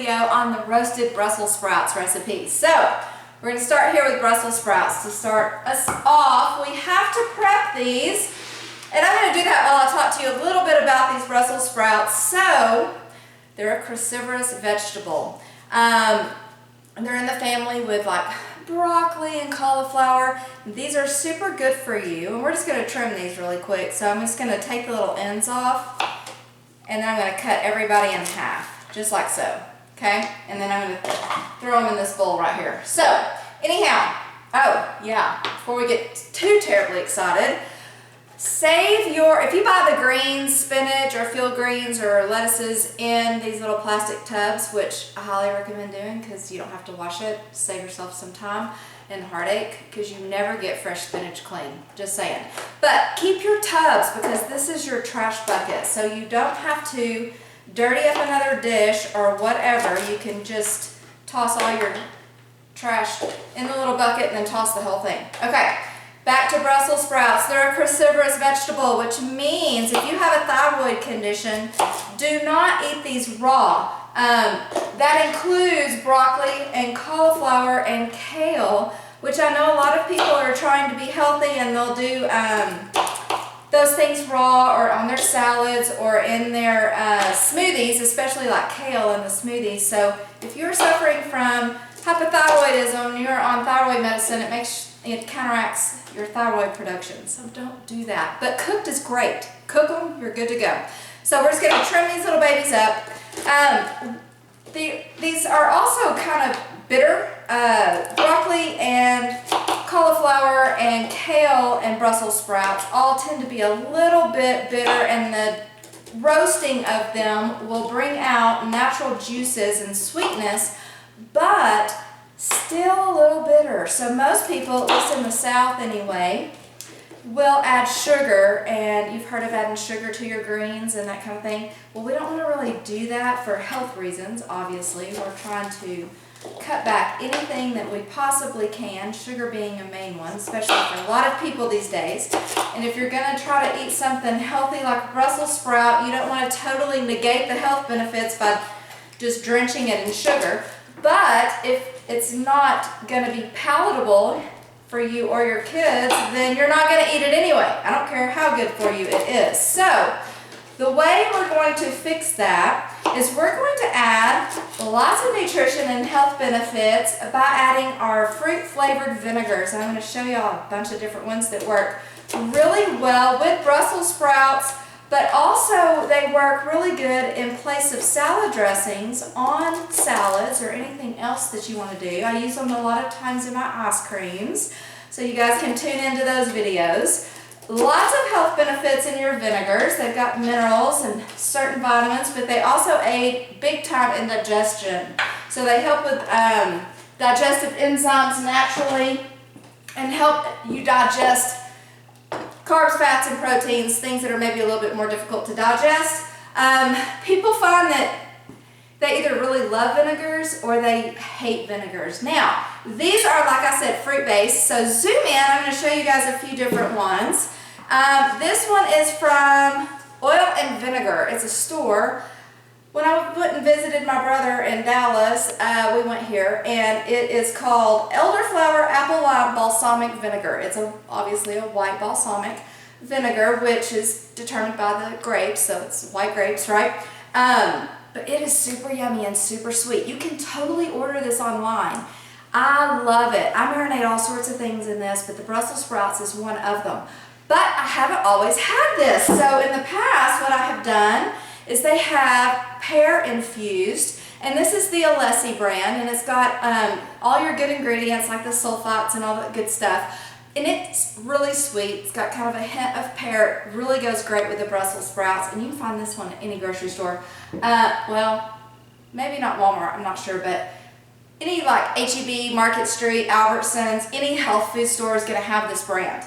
video on the roasted Brussels sprouts recipe. So we're going to start here with Brussels sprouts. To start us off, we have to prep these, and I'm going to do that while I talk to you a little bit about these Brussels sprouts. So they're a cruciferous vegetable. They're in the family with like broccoli and cauliflower. These are super good for you, and we're just going to trim these really quick. So I'm just going to take the little ends off, and then I'm going to cut everybody in half, just like so, okay? And then I'm going to throw them in this bowl right here. So anyhow, oh yeah, before we get too terribly excited, save your, if you buy the greens, spinach or field greens or lettuces in these little plastic tubs, which I highly recommend doing because you don't have to wash it, save yourself some time and heartache because you never get fresh spinach clean, just saying. But keep your tubs because this is your trash bucket, so you don't have to dirty up another dish or whatever. You can just toss all your trash in the little bucket and then toss the whole thing. Okay. Back to Brussels sprouts. They're a cruciferous vegetable, which means if you have a thyroid condition, do not eat these raw. That includes broccoli and cauliflower and kale, which I know a lot of people are trying to be healthy and they'll do those things raw or on their salads or in their smoothies, especially like kale in the smoothies. So if you're suffering from hypothyroidism, you're on thyroid medicine, it counteracts your thyroid production, so don't do that. But cooked is great. Cook them, you're good to go. So we're just going to trim these little babies up. These are also kind of bitter. Broccoli and cauliflower and kale and Brussels sprouts all tend to be a little bit bitter, and the roasting of them will bring out natural juices and sweetness, but still a little bitter. So most people, at least in the South anyway, will add sugar, and you've heard of adding sugar to your greens and that kind of thing. Well, we don't want to really do that for health reasons, obviously. We're trying to cut back anything that we possibly can, sugar being a main one, especially for a lot of people these days. And if you're going to try to eat something healthy like a Brussels sprout, you don't want to totally negate the health benefits by just drenching it in sugar. But if it's not going to be palatable for you or your kids, then you're not going to eat it anyway. I don't care how good for you it is. So the way we're going to fix that is we're going to add lots of nutrition and health benefits by adding our fruit flavored vinegars. And I'm going to show y'all a bunch of different ones that work really well with Brussels sprouts, but also they work really good in place of salad dressings on salads or anything else that you want to do. I use them a lot of times in my ice creams, so you guys can tune into those videos. Lots of health benefits in your vinegars. They've got minerals and certain vitamins, but they also aid big time in digestion. So they help with digestive enzymes naturally and help you digest carbs, fats, and proteins, things that are maybe a little bit more difficult to digest. People find that they either really love vinegars or they hate vinegars. Now, these are, like I said, fruit-based. So zoom in. I'm going to show you guys a few different ones. This one is from Oil and Vinegar. It's a store. When I went and visited my brother in Dallas, we went here, and it is called Elderflower Apple Lime Balsamic Vinegar. It's obviously a white balsamic vinegar, which is determined by the grapes, so it's white grapes, right? But it is super yummy and super sweet. You can totally order this online. I love it. I marinate all sorts of things in this, but the Brussels sprouts is one of them. But I haven't always had this. So in the past, what I have done is they have pear infused, and this is the Alessi brand, and it's got all your good ingredients like the sulfites and all that good stuff. And it's really sweet. It's got kind of a hint of pear. It really goes great with the Brussels sprouts, and you can find this one at any grocery store. Well, maybe not Walmart, I'm not sure, but any like H-E-B, Market Street, Albertsons, any health food store is going to have this brand.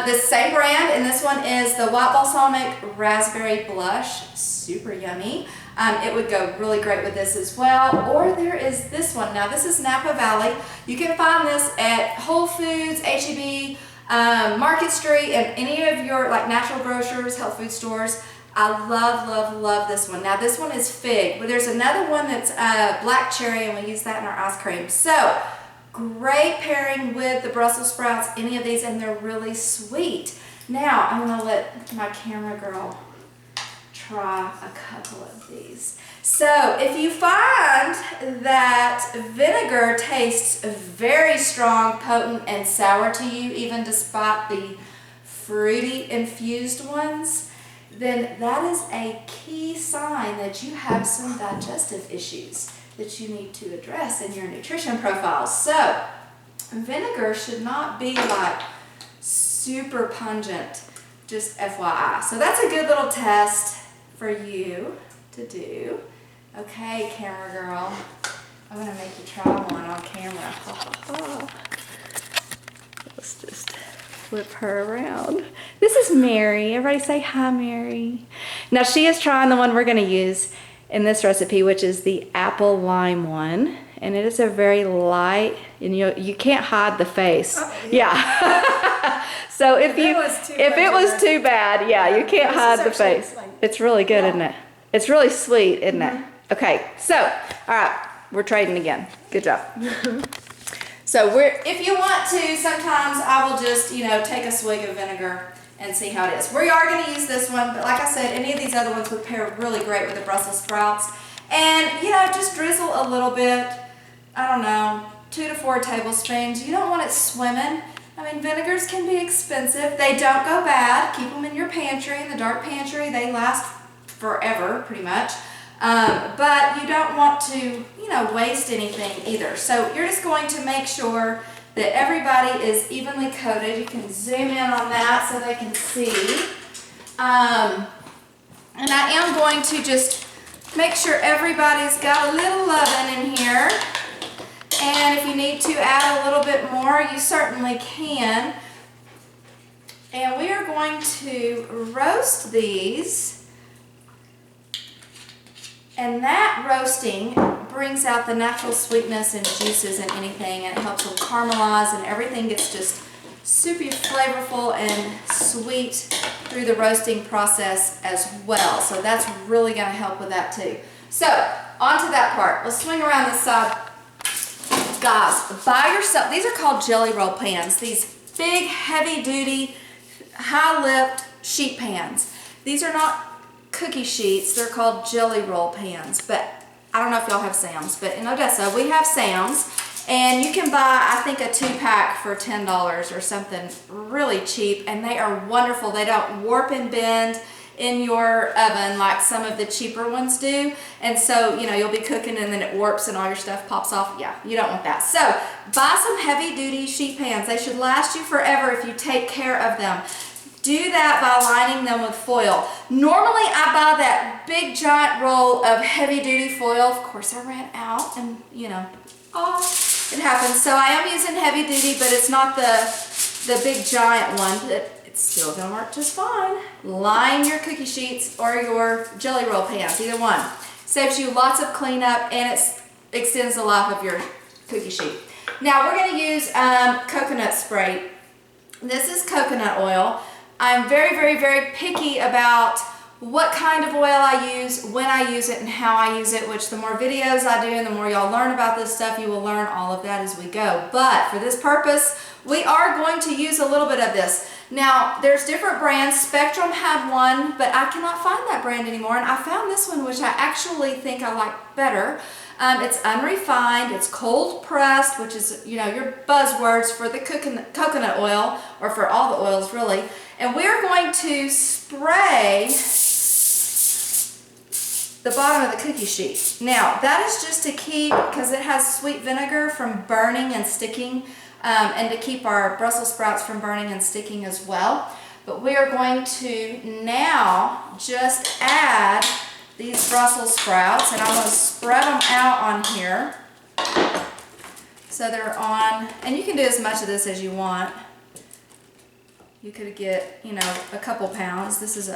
This same brand, and this one is the White Balsamic Raspberry Blush. Super yummy. It would go really great with this as well. Or there is this one. Now this is Napa Valley. You can find this at Whole Foods, H-E-B, Market Street, and any of your like natural grocers, health food stores. I love, love, love this one. Now this one is fig, but there's another one that's black cherry, and we use that in our ice cream. So great pairing with the Brussels sprouts, any of these, and they're really sweet. Now I'm gonna let my camera girl try a couple of these. So if you find that vinegar tastes very strong, potent, and sour to you, even despite the fruity infused ones, then that is a key sign that you have some digestive issues that you need to address in your nutrition profile. So vinegar should not be like super pungent, just FYI. So that's a good little test for you to do. Okay, camera girl, I'm gonna make you try one on camera. Let's just flip her around. This is Mary. Everybody say hi, Mary. Now she is trying the one we're gonna use in this recipe, which is the apple lime one. And it is a very light, and you can't hide the face. Oh, yeah. So if it was too bad, yeah, you can't hide the face. It's really good, isn't it? It's really sweet, isn't it? Okay, so, all right, we're trading again. Good job. So if you want to, sometimes I will just, take a swig of vinegar and see how it is. We are going to use this one, but like I said, any of these other ones would pair really great with the Brussels sprouts. And, just drizzle a little bit, I don't know, 2 to 4 tablespoons. You don't want it swimming. I mean, vinegars can be expensive. They don't go bad. Keep them in your pantry, in the dark pantry. They last forever, pretty much. But you don't want to, waste anything either. So you're just going to make sure that everybody is evenly coated. You can zoom in on that so they can see. And I am going to just make sure everybody's got a little leaven in here. And if you need to add a little bit more, you certainly can. And we are going to roast these. And that roasting brings out the natural sweetness and juices in anything, and it helps them caramelize, and everything gets just super flavorful and sweet through the roasting process as well. So that's really going to help with that too. So on to that part. Let's swing around this side. Guys, buy yourself, these are called jelly roll pans. These big, heavy duty, high-lipped sheet pans. These are not cookie sheets, they're called jelly roll pans, but I don't know if y'all have Sam's, but in Odessa we have Sam's, and you can buy, I think, a 2-pack for $10 or something really cheap, and they are wonderful. They don't warp and bend in your oven like some of the cheaper ones do, and so you'll be cooking and then it warps and all your stuff pops off. Yeah, you don't want that. So buy some heavy duty sheet pans. They should last you forever if you take care of them. Do that by lining them with foil. Normally I buy that big giant roll of heavy duty foil. Of course I ran out, and it happens. So I am using heavy duty, but it's not the big giant one, but it's still gonna work just fine. Line your cookie sheets or your jelly roll pans, either one. Saves you lots of cleanup, and it extends the life of your cookie sheet. Now we're gonna use coconut spray. This is coconut oil. I'm very, very, very picky about what kind of oil I use, when I use it, and how I use it, which the more videos I do and the more y'all learn about this stuff, you will learn all of that as we go. But for this purpose, we are going to use a little bit of this. Now, there's different brands. Spectrum had one, but I cannot find that brand anymore, and I found this one, which I actually think I like better. It's unrefined, it's cold pressed, which is, your buzzwords for the coconut oil, or for all the oils really. And we're going to spray the bottom of the cookie sheet. Now, that is just to keep, because it has sweet vinegar, from burning and sticking, and to keep our Brussels sprouts from burning and sticking as well. But we are going to now just add these Brussels sprouts, and I'm going to spread them out on here so they're on, and you can do as much of this as you want. You could get, a couple pounds. This is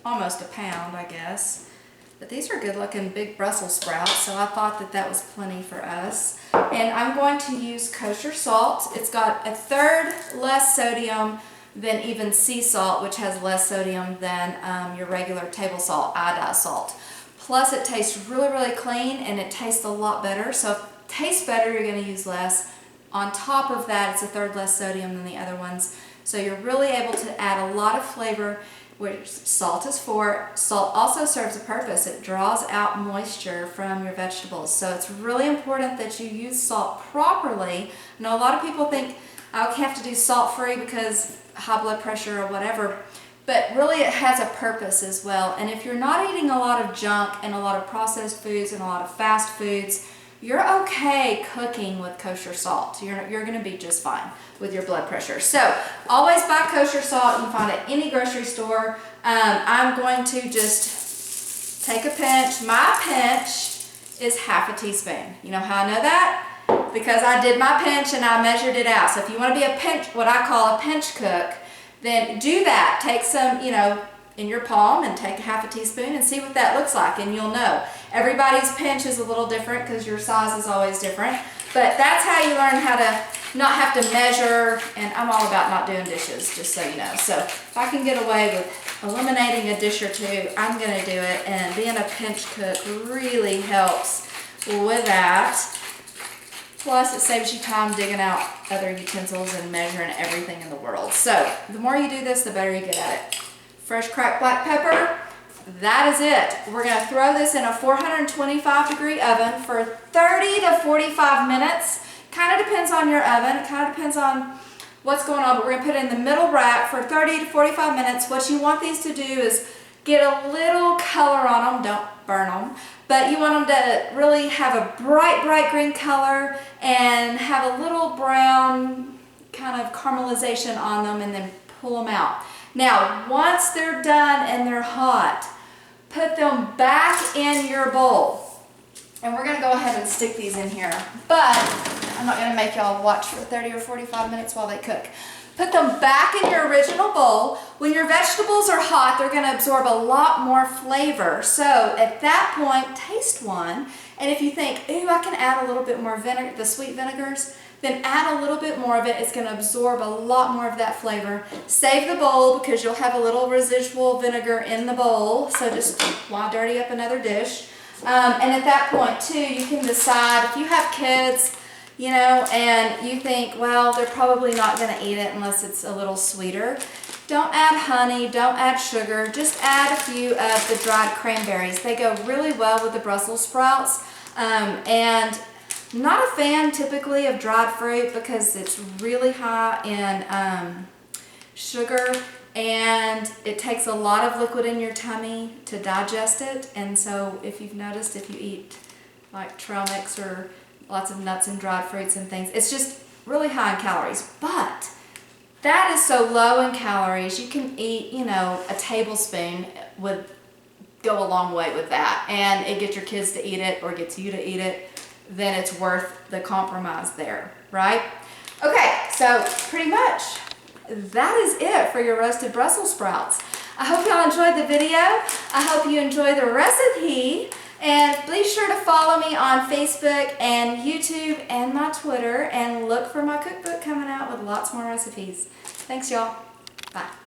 almost a pound, I guess. But these are good looking big Brussels sprouts, so I thought that was plenty for us. And I'm going to use kosher salt. It's got 1/3 less sodium than even sea salt, which has less sodium than your regular table salt, iodized salt. Plus it tastes really, really clean and it tastes a lot better. So if it tastes better, you're going to use less. On top of that, it's a third less sodium than the other ones. So you're really able to add a lot of flavor, which salt is for. Salt also serves a purpose. It draws out moisture from your vegetables. So it's really important that you use salt properly. I know a lot of people think I have to do salt-free because high blood pressure or whatever, but really it has a purpose as well. And if you're not eating a lot of junk and a lot of processed foods and a lot of fast foods, you're okay cooking with kosher salt. You're going to be just fine with your blood pressure. So always buy kosher salt. You can find it at any grocery store. I'm going to just take a pinch. My pinch is half a teaspoon. You know how I know that? Because I did my pinch and I measured it out. So if you want to be a pinch, what I call a pinch cook, then do that. Take some, in your palm and take half a teaspoon and see what that looks like, and you'll know. Everybody's pinch is a little different because your size is always different, but that's how you learn how to not have to measure, and I'm all about not doing dishes, just so you know. So if I can get away with eliminating a dish or two, I'm going to do it, and being a pinch cook really helps with that. Plus, it saves you time digging out other utensils and measuring everything in the world. So the more you do this, the better you get at it. Fresh cracked black pepper, that is it. We're going to throw this in a 425-degree oven for 30 to 45 minutes. Kind of depends on your oven. It kind of depends on what's going on, but we're going to put it in the middle rack for 30 to 45 minutes. What you want these to do is get a little color on them. Don't burn them. But you want them to really have a bright, bright green color and have a little brown kind of caramelization on them, and then pull them out. Now, once they're done and they're hot, put them back in your bowl. And we're going to go ahead and stick these in here. But I'm not going to make y'all watch for 30 or 45 minutes while they cook. Put them back in your original bowl. When your vegetables are hot, they're going to absorb a lot more flavor. So at that point, taste one. And if you think, ooh, I can add a little bit more vinegar, the sweet vinegars, then add a little bit more of it. It's going to absorb a lot more of that flavor. Save the bowl because you'll have a little residual vinegar in the bowl. So just why dirty up another dish? And at that point, too, you can decide if you have kids, and you think, well, they're probably not going to eat it unless it's a little sweeter. Don't add honey, don't add sugar, just add a few of the dried cranberries. They go really well with the Brussels sprouts. And I'm not a fan typically of dried fruit because it's really high in sugar, and it takes a lot of liquid in your tummy to digest it. And so if you've noticed, if you eat like trail mix or lots of nuts and dried fruits and things, it's just really high in calories. But that is so low in calories, you can eat, a tablespoon would go a long way with that, and it gets your kids to eat it or gets you to eat it, then it's worth the compromise there, right? Okay, so pretty much that is it for your roasted Brussels sprouts. I hope y'all enjoyed the video. I hope you enjoy the recipe. And be sure to follow me on Facebook and YouTube and my Twitter, and look for my cookbook coming out with lots more recipes. Thanks, y'all. Bye.